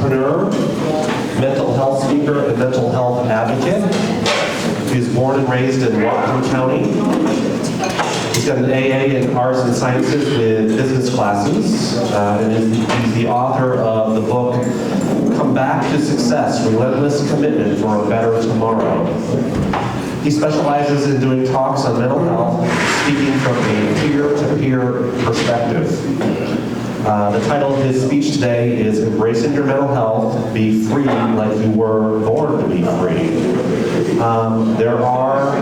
entrepreneur, mental health speaker, and mental health advocate. He was born and raised in Whatcom County. He's got an AA in Arts and Sciences with business classes, and he's the author of the book, Come Back to Success, Relentless Commitment for a Better Tomorrow. He specializes in doing talks on mental health, speaking from a peer-to-peer perspective. The title of his speech today is Embracing Your Mental Health, Be Free Like You Were Born to Be Free. There are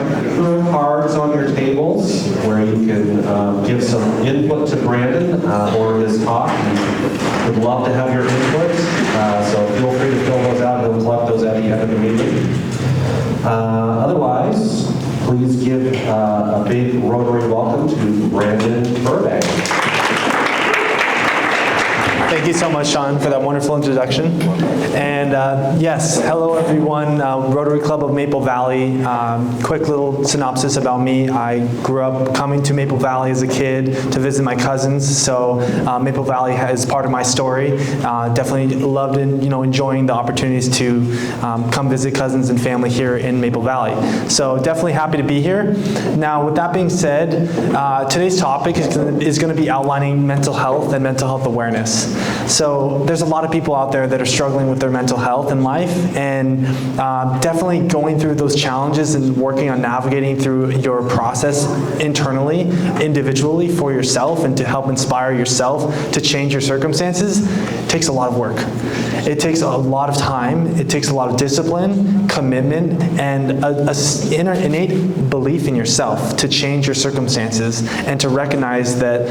cards on your tables where you can give some input to Brandon or his talk. We would love to have your input, so feel free to fill those out and we'll collect those at the end of the meeting. Otherwise, please give a big Rotary welcome to Brandon Burbank. Thank you so much, Sean, for that wonderful introduction. And yes, hello everyone, Rotary Club of Maple Valley. Quick little synopsis about me. I grew up coming to Maple Valley as a kid to visit my cousins, so Maple Valley is part of my story. Definitely loved enjoying the opportunities to come visit cousins and family here in Maple Valley. So definitely happy to be here. Now, with that being said, today's topic is going to be outlining mental health and mental health awareness. So there's a lot of people out there that are struggling with their mental health in life, and definitely going through those challenges and working on navigating through your process internally, individually for yourself, and to help inspire yourself to change your circumstances takes a lot of work. It takes a lot of time, it takes a lot of discipline, commitment, and an innate belief in yourself to change your circumstances and to recognize that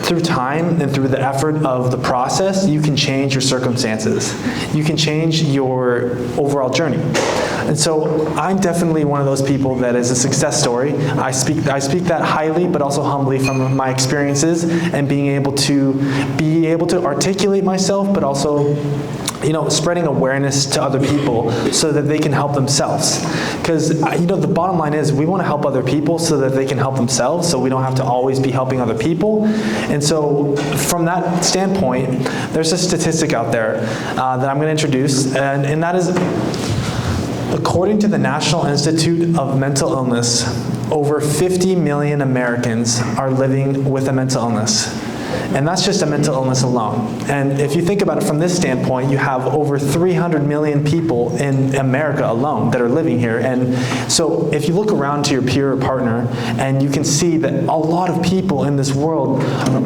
through time and through the effort of the process, you can change your circumstances. You can change your overall journey. And so I'm definitely one of those people that is a success story. I speak that highly, but also humbly from my experiences and being able to articulate myself, but also spreading awareness to other people so that they can help themselves. Because, the bottom line is we want to help other people so that they can help themselves, so we don't have to always be helping other people. And so from that standpoint, there's a statistic out there that I'm going to introduce, and that is, according to the National Institute of Mental Illness, over 50 million Americans are living with a mental illness. And that's just a mental illness alone. And if you think about it from this standpoint, you have over 300 million people in America alone that are living here. And so if you look around to your peer or partner, and you can see that a lot of people in this world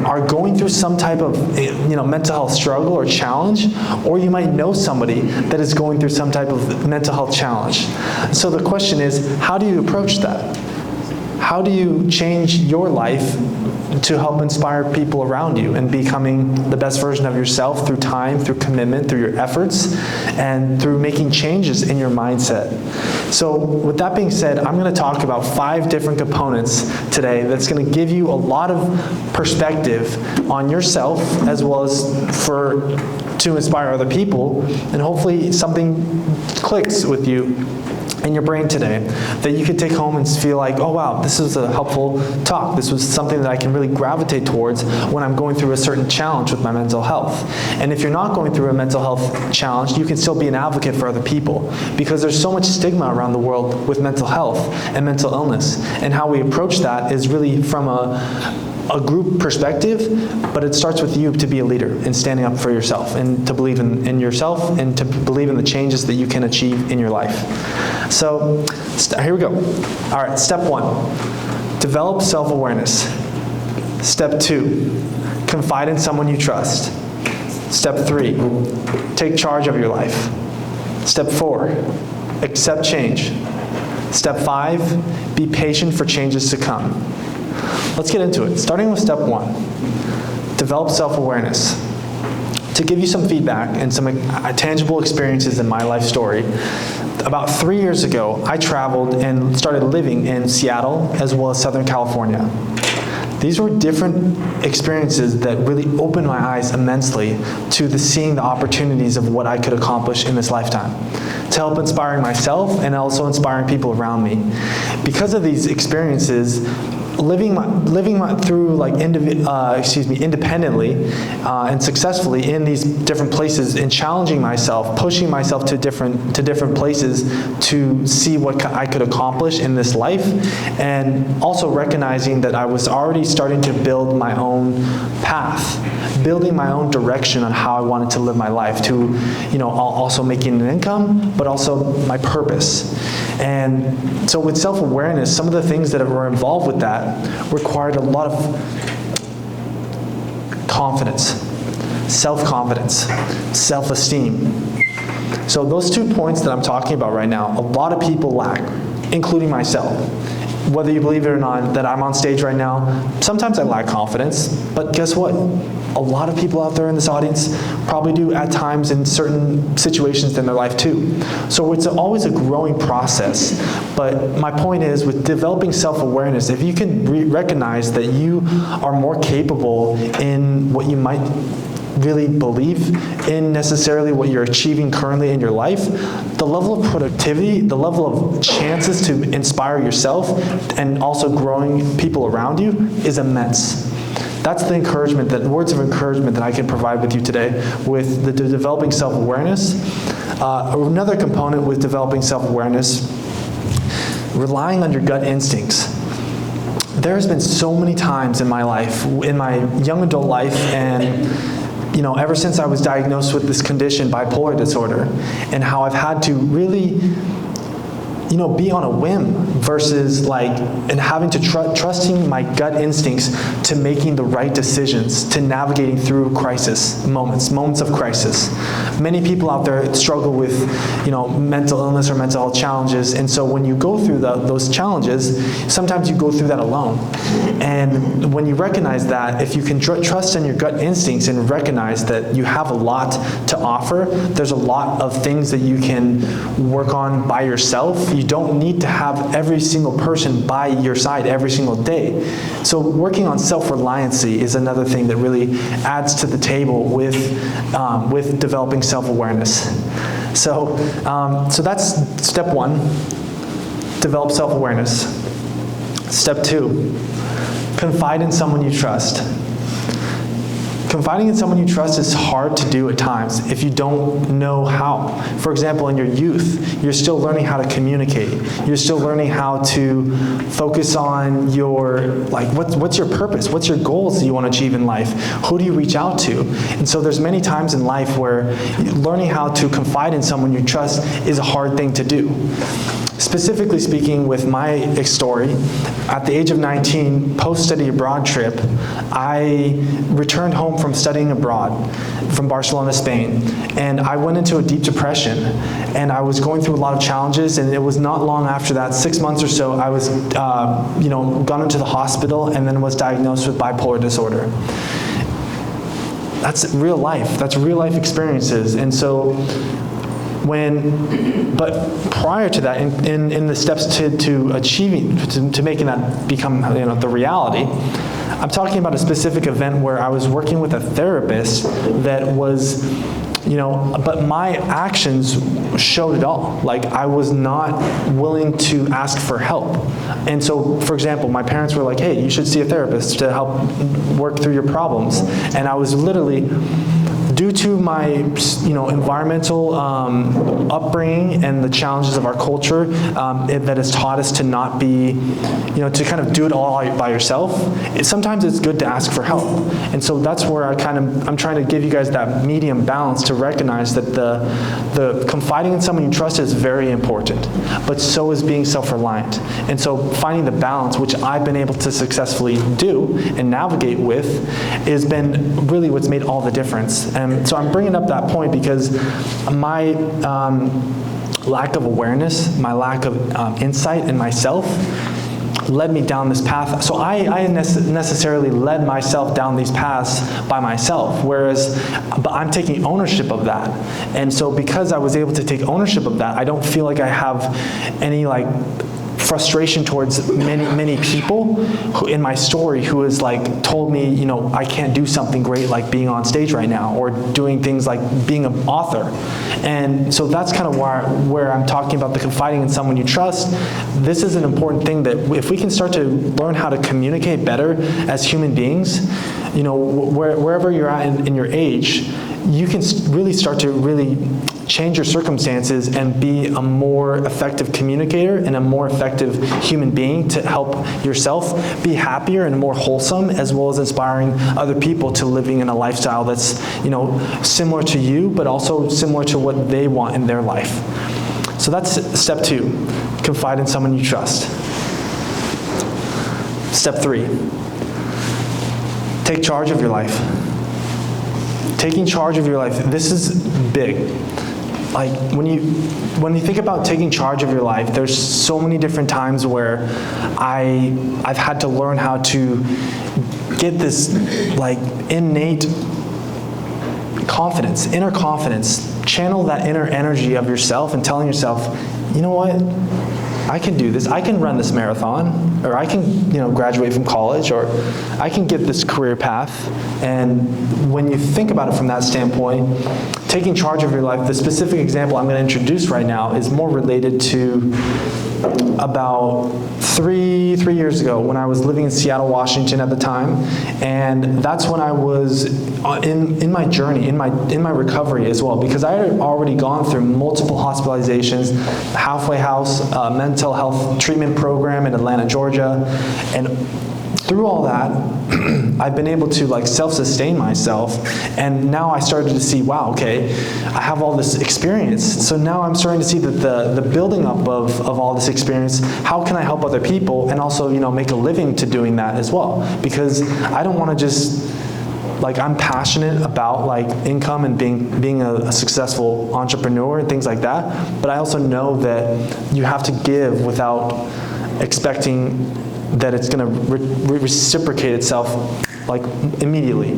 are going through some type of mental health struggle or challenge, or you might know somebody that is going through some type of mental health challenge. So the question is, how do you approach that? How do you change your life to help inspire people around you and becoming the best version of yourself through time, through commitment, through your efforts, and through making changes in your mindset? So with that being said, I'm going to talk about 5 different components today that's going to give you a lot of perspective on yourself, as well as to inspire other people, and hopefully something clicks with you in your brain today that you could take home and feel like, oh wow, this is a helpful talk. This was something that I can really gravitate towards when I'm going through a certain challenge with my mental health. And if you're not going through a mental health challenge, you can still be an advocate for other people, because there's so much stigma around the world with mental health and mental illness. And how we approach that is really from a group perspective, but it starts with you to be a leader and standing up for yourself and to believe in yourself and to believe in the changes that you can achieve in your life. So here we go. All right, step 1, develop self-awareness. Step 2, confide in someone you trust. Step 3, take charge of your life. Step 4, accept change. Step 5, be patient for changes to come. Let's get into it. Starting with step 1, develop self-awareness. To give you some feedback and some tangible experiences in my life story, about 3 years ago, I traveled and started living in Seattle as well as Southern California. These were different experiences that really opened my eyes immensely to seeing the opportunities of what I could accomplish in this lifetime, to help inspiring myself and also inspiring people around me. Because of these experiences, through like independently and successfully in these different places, and challenging myself, pushing myself to different places to see what I could accomplish in this life, and also recognizing that I was already starting to build my own path, building my own direction on how I wanted to live my life, to, also making an income, but also my purpose. And so with self-awareness, some of the things that were involved with that required a lot of confidence, self-confidence, self-esteem. So those 2 points that I'm talking about right now, a lot of people lack, including myself. Whether you believe it or not that I'm on stage right now, sometimes I lack confidence, but guess what? A lot of people out there in this audience probably do at times in certain situations in their life too. So it's always a growing process. But my point is, with developing self-awareness, if you can recognize that you are more capable in what you might really believe in, necessarily what you're achieving currently in your life, the level of productivity, the level of chances to inspire yourself and also growing people around you is immense. That's the encouragement, words of encouragement that I can provide with you today with the developing self-awareness. Another component with developing self-awareness, relying on your gut instincts. There's been so many times in my life, in my young adult life, and ever since I was diagnosed with this condition, bipolar disorder, and how I've had to really, be on a whim versus and having to trusting my gut instincts to making the right decisions, to navigating through moments of crisis. Many people out there struggle with, mental illness or mental health challenges, and so when you go through those challenges, sometimes you go through that alone. And when you recognize that, if you can trust in your gut instincts and recognize that you have a lot to offer, there's a lot of things that you can work on by yourself. You don't need to have every single person by your side every single day. So working on self-reliancy is another thing that really adds to the table with developing self-awareness. So that's step 1, develop self-awareness. Step 2, confide in someone you trust. Confiding in someone you trust is hard to do at times if you don't know how. For example, in your youth, you're still learning how to communicate. You're still learning how to focus on what's your purpose? What's your goals that you want to achieve in life? Who do you reach out to? And so there's many times in life where learning how to confide in someone you trust is a hard thing to do. Specifically speaking, with my story, at the age of 19, post-study abroad trip, I returned home from studying abroad from Barcelona, Spain, and I went into a deep depression, and I was going through a lot of challenges, and it was not long after that, 6 months or so, I was gone into the hospital and then was diagnosed with bipolar disorder. That's real life. That's real life experiences. And so but prior to that, in the steps to achieving, to making that become the reality, I'm talking about a specific event where I was working with a therapist that was, but my actions showed it all. I was not willing to ask for help. And so, for example, my parents were like, hey, you should see a therapist to help work through your problems. And I was literally, due to my environmental upbringing and the challenges of our culture that has taught us to not be, to kind of do it all by yourself, sometimes it's good to ask for help. And so that's where I'm trying to give you guys that medium balance to recognize that the confiding in someone you trust is very important, but so is being self-reliant. And so finding the balance, which I've been able to successfully do and navigate with, has been really what's made all the difference. And so I'm bringing up that point because my lack of awareness, my lack of insight in myself led me down this path. So I necessarily led myself down these paths by myself, but I'm taking ownership of that. And so because I was able to take ownership of that, I don't feel like I have any frustration towards many people who, in my story, who has like told me, you know, I can't do something great like being on stage right now, or doing things like being an author. And so that's kind of where I'm talking about the confiding in someone you trust. This is an important thing that if we can start to learn how to communicate better as human beings, you know, wherever you're at in your age, you can really start to really change your circumstances and be a more effective communicator and a more effective human being to help yourself be happier and more wholesome, as well as inspiring other people to living in a lifestyle that's, you know, similar to you, but also similar to what they want in their life. So that's step 2, confide in someone you trust. Step 3, take charge of your life. Taking charge of your life, this is big. Like when you think about taking charge of your life, there's so many different times where I've had to learn how to get this like innate confidence, inner confidence, channel that inner energy of yourself and telling yourself, you know what? I can do this. I can run this marathon, or I can, you know, graduate from college, or I can get this career path. And when you think about it from that standpoint, taking charge of your life, the specific example I'm going to introduce right now is more related to about three years ago when I was living in Seattle, Washington at the time, and that's when I was in my journey, in my recovery as well, because I had already gone through multiple hospitalizations, halfway house, mental health treatment program in Atlanta, Georgia, and through all that, I've been able to like self-sustain myself, and now I started to see, wow, okay, I have all this experience. So now I'm starting to see that the building up of all this experience, how can I help other people, and also, you know, make a living to doing that as well? Because I don't want to just, like, I'm passionate about like income and being a successful entrepreneur and things like that, but I also know that you have to give without expecting that it's going to reciprocate itself like immediately.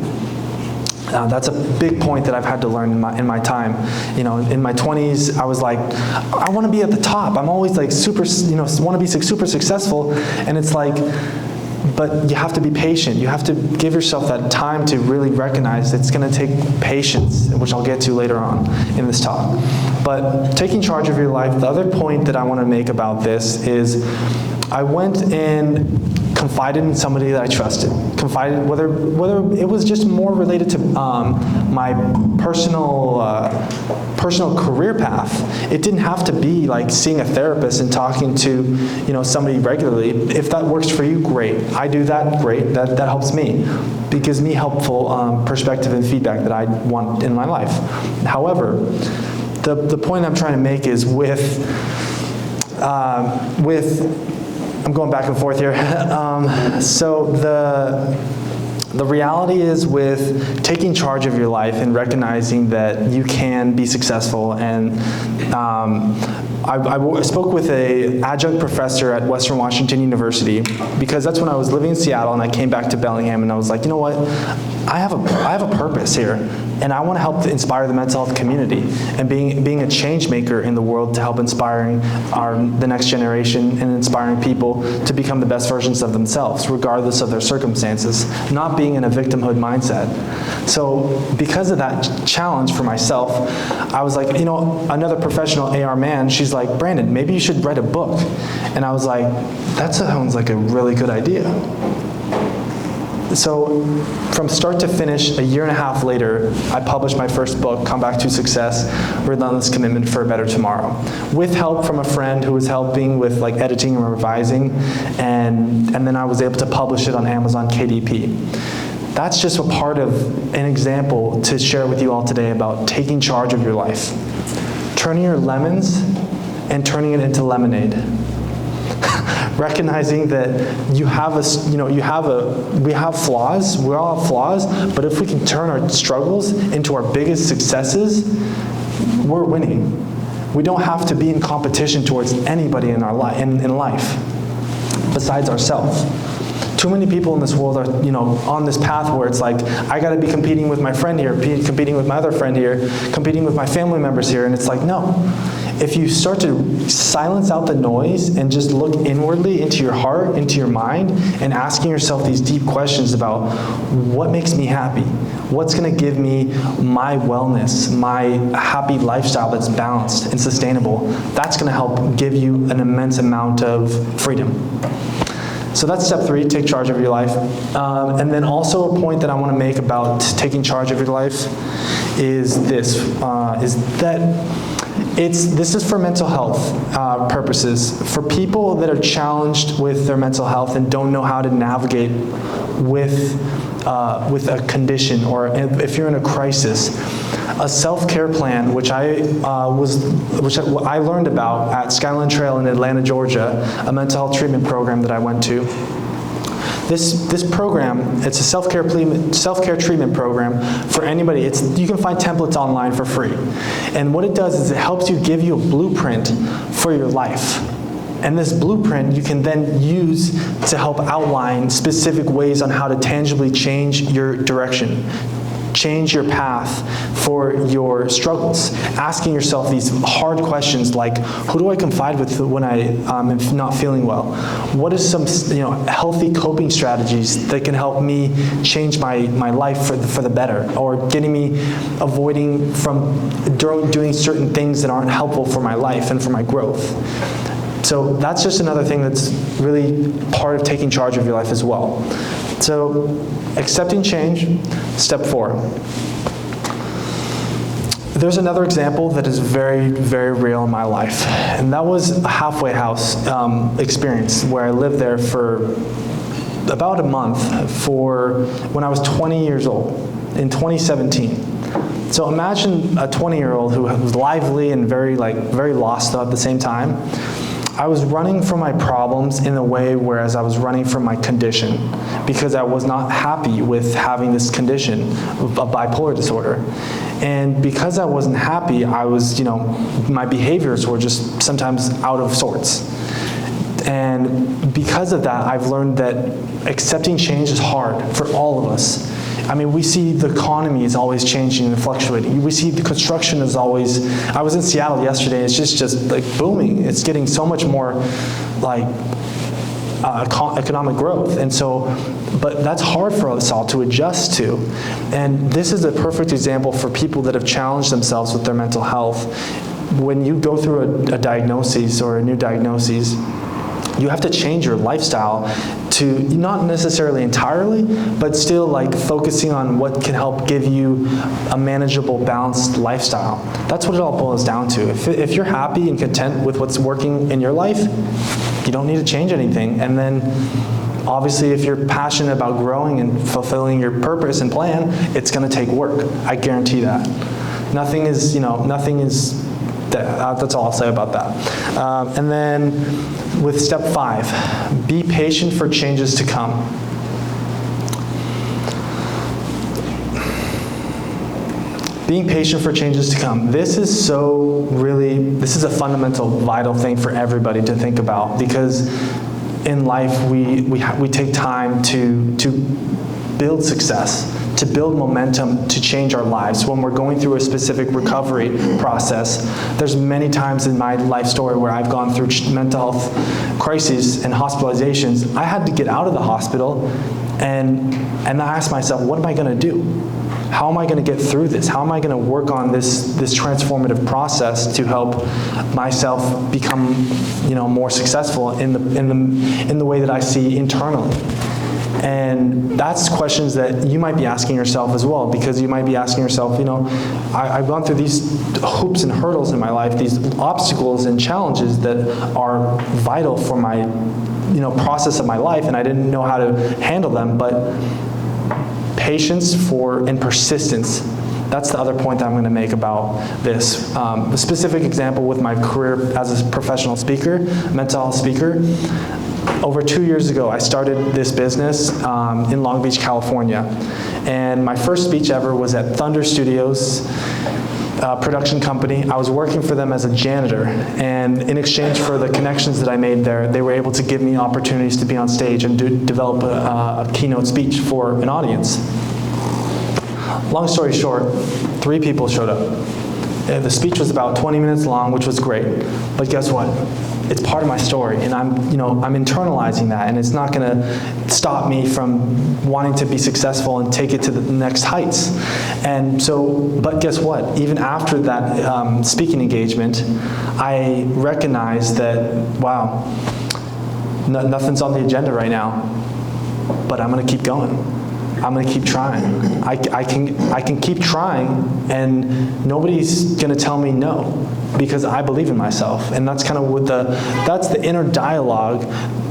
That's a big point that I've had to learn in my time. You know, in my 20s, I was like, I want to be at the top. I'm always like super, you know, want to be super successful, and it's like, but you have to be patient. You have to give yourself that time to really recognize it's going to take patience, which I'll get to later on in this talk. But taking charge of your life, the other point that I want to make about this is I went and confided in somebody that I trusted. Confided, whether it was just more related to my personal career path. It didn't have to be like seeing a therapist and talking to, you know, somebody regularly. If that works for you, great. I do that, great. That helps me. It gives me helpful perspective and feedback that I want in my life. However, the point I'm trying to make is with I'm going back and forth here. So the reality is with taking charge of your life and recognizing that you can be successful. And I spoke with an adjunct professor at Western Washington University, because that's when I was living in Seattle and I came back to Bellingham, and I was like, you know what? I have a purpose here, and I want to help inspire the mental health community and being a change maker in the world to help inspiring the next generation and inspiring people to become the best versions of themselves, regardless of their circumstances, not being in a victimhood mindset. So because of that challenge for myself, I was like, you know, another professional AR man, she's like, Brandon, maybe you should write a book. And I was like, that sounds like a really good idea. So from start to finish, a year and a half later, I published my first book, Come Back to Success, Relentless Commitment for a Better Tomorrow, with help from a friend who was helping with like editing and revising, and then I was able to publish it on Amazon KDP. That's just a part of an example to share with you all today about taking charge of your life. Turning your lemons and turning it into lemonade. Recognizing that we have flaws, we all have flaws, but if we can turn our struggles into our biggest successes, we're winning. We don't have to be in competition towards anybody in our in life besides ourselves. Too many people in this world are, you know, on this path where it's like, I got to be competing with my friend here, competing with my other friend here, competing with my family members here, and it's like, no. if you start to silence out the noise and just look inwardly into your heart, into your mind, and asking yourself these deep questions about what makes me happy, what's going to give me my wellness, my happy lifestyle that's balanced and sustainable, that's going to help give you an immense amount of freedom. So that's step 3, take charge of your life. And then also a point that I want to make about taking charge of your life is this, this is for mental health purposes. For people that are challenged with their mental health and don't know how to navigate with a condition, or if you're in a crisis, a self-care plan, which I learned about at Skyline Trail in Atlanta, Georgia, a mental health treatment program that I went to. This program, it's a self-care treatment program for anybody. You can find templates online for free. And what it does is it helps you give you a blueprint for your life. And this blueprint you can then use to help outline specific ways on how to tangibly change your direction, change your path for your struggles, asking yourself these hard questions like, who do I confide with when I am not feeling well? What are some healthy coping strategies that can help me change my life for the better, or getting me avoiding from doing certain things that aren't helpful for my life and for my growth? So that's just another thing that's really part of taking charge of your life as well. So accepting change, step 4. There's another example that is very, very real in my life, and that was a halfway house experience where I lived there for about a month when I was 20 years old in 2017. So imagine a 20-year-old who was lively and very lost at the same time. I was running from my problems in a way whereas I was running from my condition, because I was not happy with having this condition of bipolar disorder. And because I wasn't happy, I was, my behaviors were just sometimes out of sorts. And because of that, I've learned that accepting change is hard for all of us. I mean, we see the economy is always changing and fluctuating. We see the construction is always, I was in Seattle yesterday, it's just like booming. It's getting so much more like economic growth. And so, but that's hard for us all to adjust to. And this is a perfect example for people that have challenged themselves with their mental health. When you go through a diagnosis or a new diagnosis, you have to change your lifestyle to, not necessarily entirely, but still like focusing on what can help give you a manageable, balanced lifestyle. That's what it all boils down to. If you're happy and content with what's working in your life, you don't need to change anything. And then obviously if you're passionate about growing and fulfilling your purpose and plan, it's gonna take work. I guarantee that. That's all I'll say about that. And then with step 5, be patient for changes to come. Being patient for changes to come. This is a fundamental, vital thing for everybody to think about, because in life we take time to build success, to build momentum, to change our lives. When we're going through a specific recovery process, there's many times in my life story where I've gone through mental health crises and hospitalizations. I had to get out of the hospital and I asked myself, what am I going to do? How am I going to get through this? How am I going to work on this transformative process to help myself become, more successful in the way that I see internally? And that's questions that you might be asking yourself as well, because you might be asking yourself, I've gone through these hoops and hurdles in my life, these obstacles and challenges that are vital for my, process of my life, and I didn't know how to handle them. But patience and persistence, that's the other point that I'm going to make about this. A specific example with my career as a professional speaker, mental health speaker. Over 2 years ago, I started this business in Long Beach, California. And my first speech ever was at Thunder Studios production company. I was working for them as a janitor. And in exchange for the connections that I made there, they were able to give me opportunities to be on stage and develop a keynote speech for an audience. Long story short, 3 people showed up. The speech was about 20 minutes long, which was great. But guess what? It's part of my story, and I'm internalizing that, and it's not going to stop me from wanting to be successful and take it to the next heights. And so, but guess what? Even after that speaking engagement, I recognized that, wow, nothing's on the agenda right now, but I'm going to keep going. I'm going to keep trying. I can keep trying, and nobody's going to tell me no, because I believe in myself. And that's kind of what that's the inner dialogue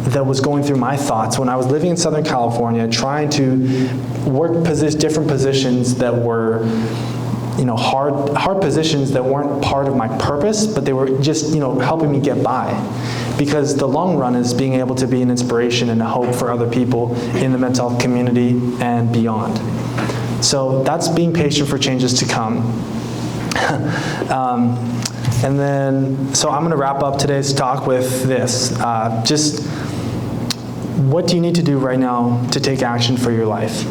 that was going through my thoughts when I was living in Southern California, trying to work different positions that were, hard positions that weren't part of my purpose, but they were just, helping me get by. Because the long run is being able to be an inspiration and a hope for other people in the mental health community and beyond. So that's being patient for changes to come. And then, so I'm going to wrap up today's talk with this. Just what do you need to do right now to take action for your life?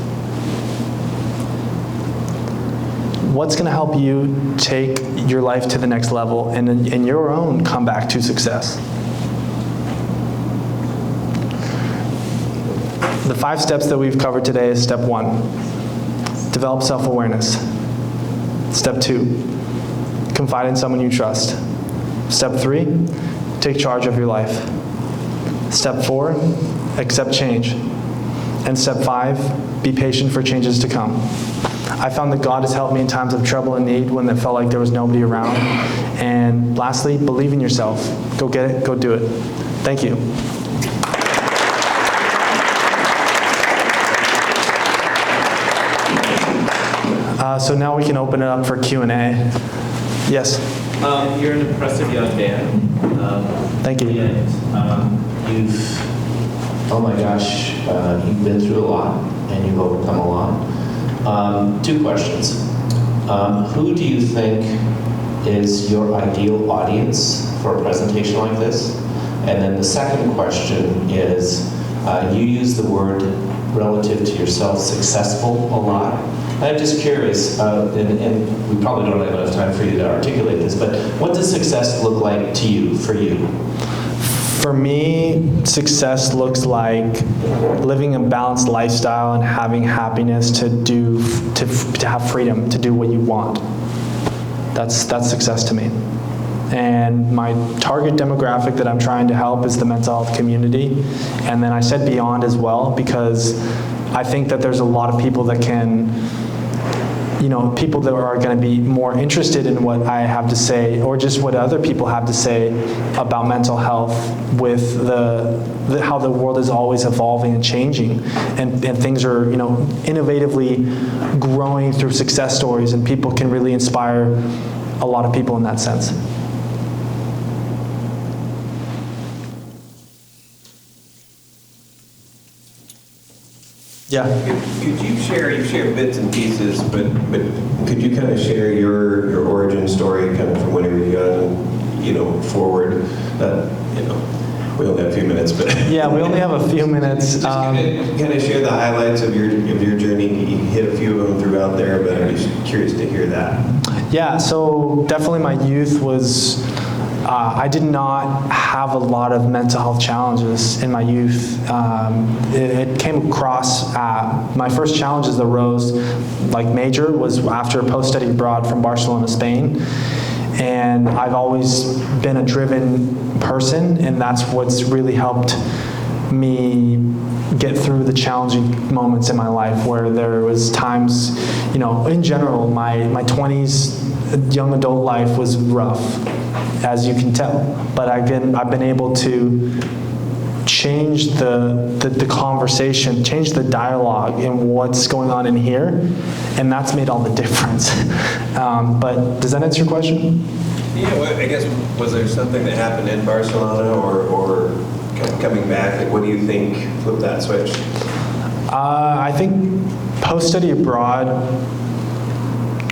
What's going to help you take your life to the next level and in your own comeback to success? The 5 steps that we've covered today is step 1, develop self-awareness. Step 2, confide in someone you trust. Step 3, take charge of your life. Step 4, accept change. And step 5, be patient for changes to come. I found that God has helped me in times of trouble and need when it felt like there was nobody around. And lastly, believe in yourself. Go get it, go do it. Thank you. So now we can open it up for Q&A. Yes? You're an impressive young man. Thank you. And Oh my gosh, you've been through a lot and you've overcome a lot. 2 questions. Who do you think is your ideal audience for a presentation like this? And then the second question is, you use the word relative to yourself, successful, a lot. I'm just curious, and we probably don't have enough time for you to articulate this, but what does success look like to you, for you? For me, success looks like living a balanced lifestyle and having happiness to have freedom to do what you want. That's success to me. And my target demographic that I'm trying to help is the mental health community. And then I said beyond as well, because I think that there's a lot of people that can, people that are going to be more interested in what I have to say, or just what other people have to say about mental health with how the world is always evolving and changing, and things are, innovatively growing through success stories, and people can really inspire a lot of people in that sense. Yeah. Could you share bits and pieces, but could you kind of share your origin story kind of from whenever you got, forward? We only have a few minutes, but. Yeah, we only have a few minutes. Just kind of share the highlights of your journey. You hit a few of them throughout there, but I'm just curious to hear that. Yeah, so definitely my youth was, I did not have a lot of mental health challenges in my youth. It came across, my first challenges that arose, like major, was after a post-study abroad from Barcelona, Spain. And I've always been a driven person, and that's what's really helped me get through the challenging moments in my life, where there was times, in general, my 20s, young adult life was rough, as you can tell. But I've been able to change the conversation, change the dialogue in what's going on in here, and that's made all the difference. But does that answer your question? Yeah, well, I guess, was there something that happened in Barcelona or coming back? Like, what do you think flipped that switch? I think post-study abroad,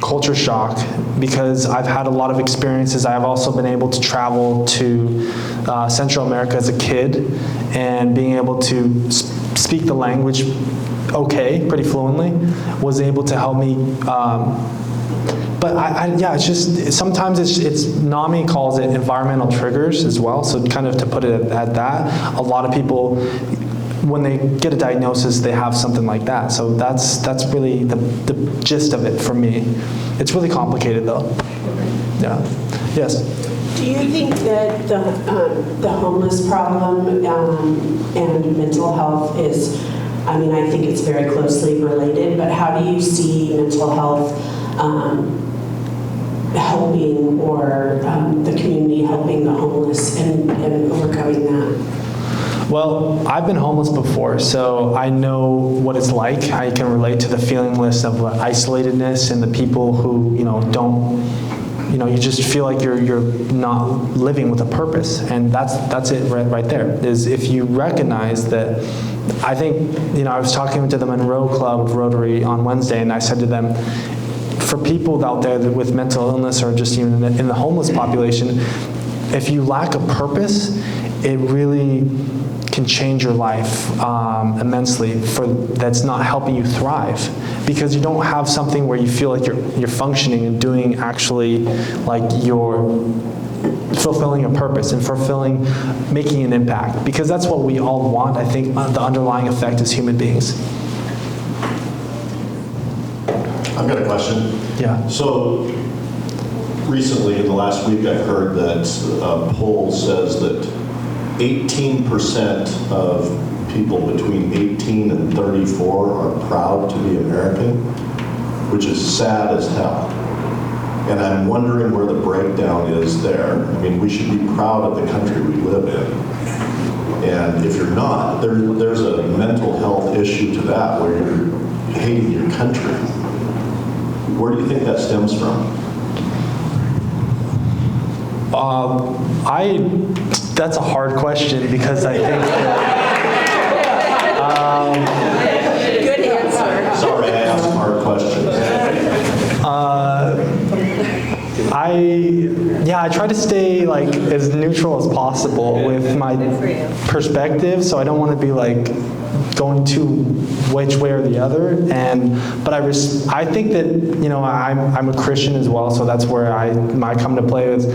culture shock, because I've had a lot of experiences. I've also been able to travel to Central America as a kid, and being able to speak the language pretty fluently, was able to help me But yeah, it's just, sometimes it's NAMI calls it environmental triggers as well. So kind of to put it at that, a lot of people, when they get a diagnosis, they have something like that. So that's really the gist of it for me. It's really complicated though. Yeah. Yes. Do you think that the homeless problem and mental health is, I mean, I think it's very closely related, but how do you see mental health helping, or the community helping the homeless and overcoming that? Well, I've been homeless before, so I know what it's like. I can relate to the feelingness of isolatedness and the people who, don't, you just feel like you're not living with a purpose. And that's it right there, is if you recognize that. I think, I was talking to the Monroe Club of Rotary on Wednesday, and I said to them, for people out there with mental illness or just even in the homeless population, if you lack a purpose, it really can change your life immensely. That's not helping you thrive, because you don't have something where you feel like you're functioning and doing actually like you're fulfilling a purpose and making an impact, because that's what we all want. I think the underlying effect as human beings. I've got a question. Yeah. So recently, in the last week, I've heard that a poll says that 18% of people between 18 and 34 are proud to be American, which is sad as hell. And I'm wondering where the breakdown is there. I mean, we should be proud of the country we live in. And if you're not, there's a mental health issue to that, where you're hating your country. Where do you think that stems from? That's a hard question, because I think Good answer. Sorry, I asked hard questions. I try to stay like as neutral as possible with my perspective, so I don't want to be like going too which way or the other. But I think that I'm a Christian as well, so that's where I come to play with.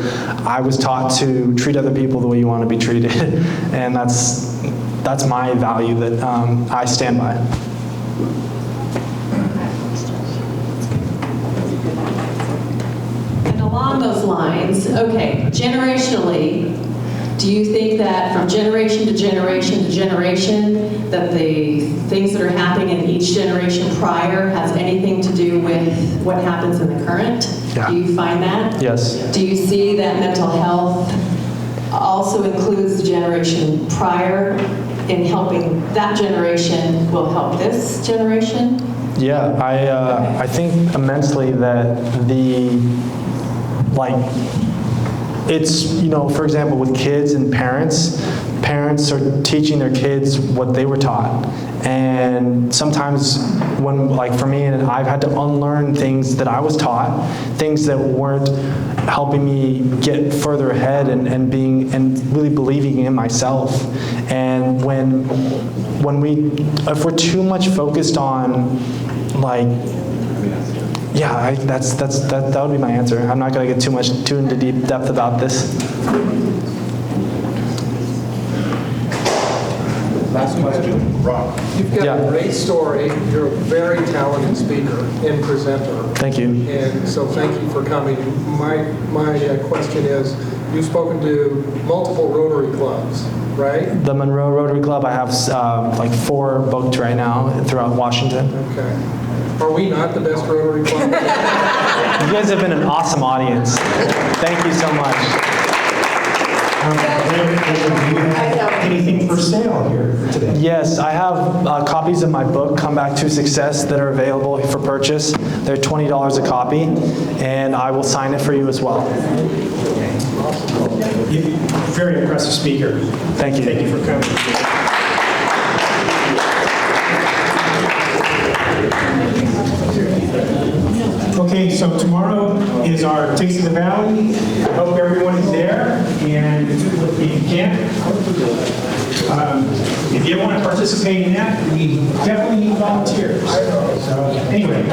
I was taught to treat other people the way you want to be treated, and that's my value that I stand by. Along those lines, okay, generationally, do you think that from generation to generation to generation, that the things that are happening in each generation prior has anything to do with what happens in the current? Yeah. Do you find that? Yes. Do you see that mental health also includes the generation prior in helping that generation will help this generation? Yeah, I think immensely that it's, for example, with kids and parents are teaching their kids what they were taught. And sometimes when, like for me, and I've had to unlearn things that I was taught, things that weren't helping me get further ahead and really believing in myself. And if we're too much focused on that would be my answer. I'm not going to get too into deep depth about this. Last question, Rob. You've got a great story. You're a very talented speaker and presenter. Thank you. And so thank you for coming. My question is, you've spoken to multiple Rotary clubs, right? The Monroe Rotary Club, I have 4 booked right now throughout Washington. Okay. Are we not the best Rotary club? You guys have been an awesome audience. Thank you so much. Do you have anything for sale here today? Yes, I have copies of my book, Come Back to Success, that are available for purchase. They're $20 a copy, and I will sign it for you as well. Very impressive speaker. Thank you. Thank you for coming. Okay, so tomorrow is our Taste of the Valley. I hope everyone is there, and if you can't, if you want to participate in that, we definitely need volunteers. So anyway,